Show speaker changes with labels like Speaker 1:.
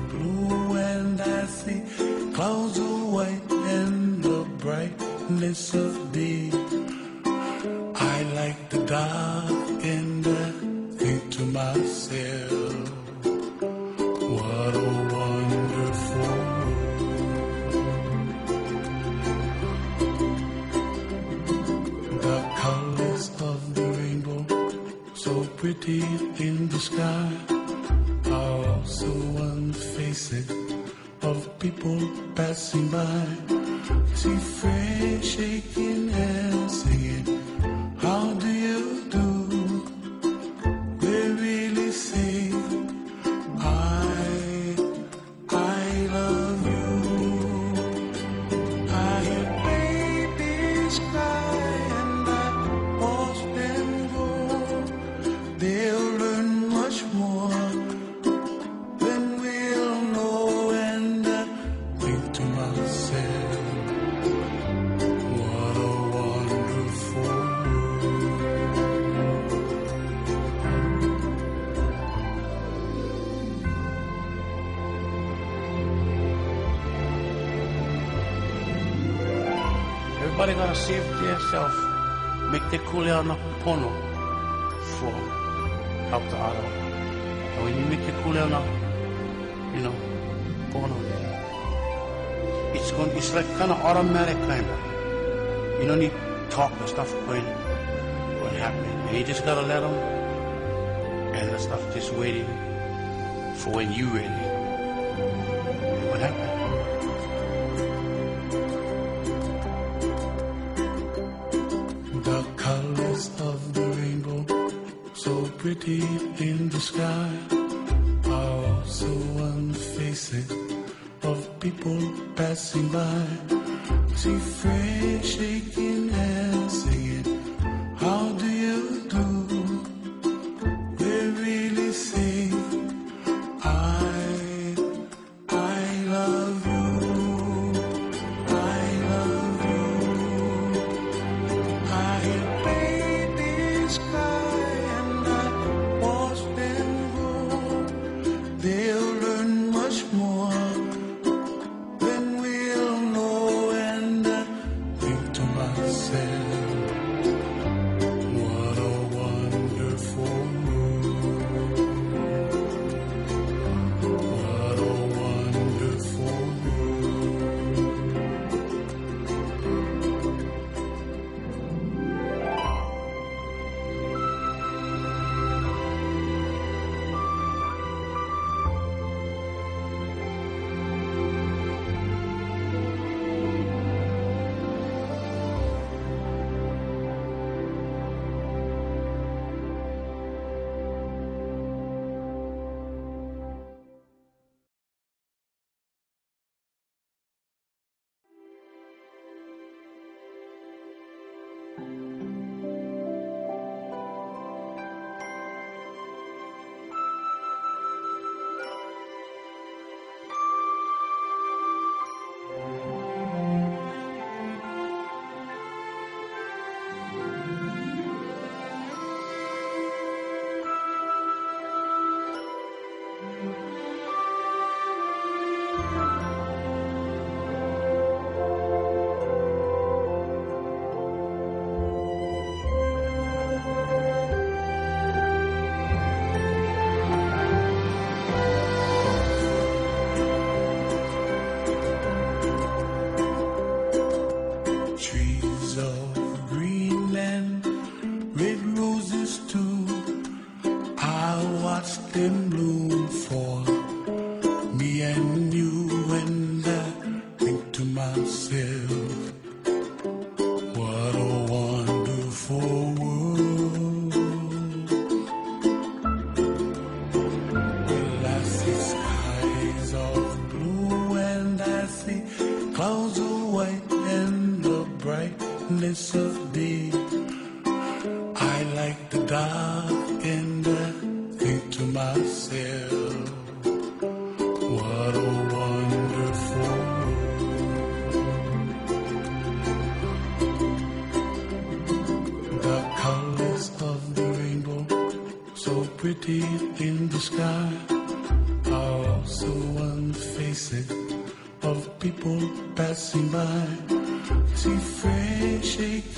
Speaker 1: blue and I see clouds of white and the brightness of day. I like the dark and I think to myself, what a wonderful world. The colors of the rainbow, so pretty in the sky, are also on the faces of people passing by. See friends shaking hands, singing, how do you do? They really say, I love you. I hear babies cry and I watch them go. They'll learn much more than we'll know, and I think to myself, what a wonderful
Speaker 2: Everybody gotta save themselves. Make the kuleana na pono for help the other. And when you make the kuleana, pono there, it's like kind of automatic kind of. You don't need talk and stuff going happen. And you just gotta let them, and the stuff just waiting for when you ready. What happened?
Speaker 1: The colors of the rainbow, so pretty in the sky, are also on the faces of people passing by. See friends shaking hands, singing, how do you do? They really say, I love you. I love you. I hear babies cry and I watch them grow. They'll learn much more than we'll know, and I think to myself, what a wonderful world. What a wonderful world. Trees of Greenland, red roses too, I watch them bloom for me and you, and I think to myself, what a wonderful world. Well, I see skies of blue and I see clouds of white and the brightness of day. I like the dark and I think to myself, what a wonderful world. The colors of the rainbow, so pretty in the sky, are also on people passing by. See Fred shake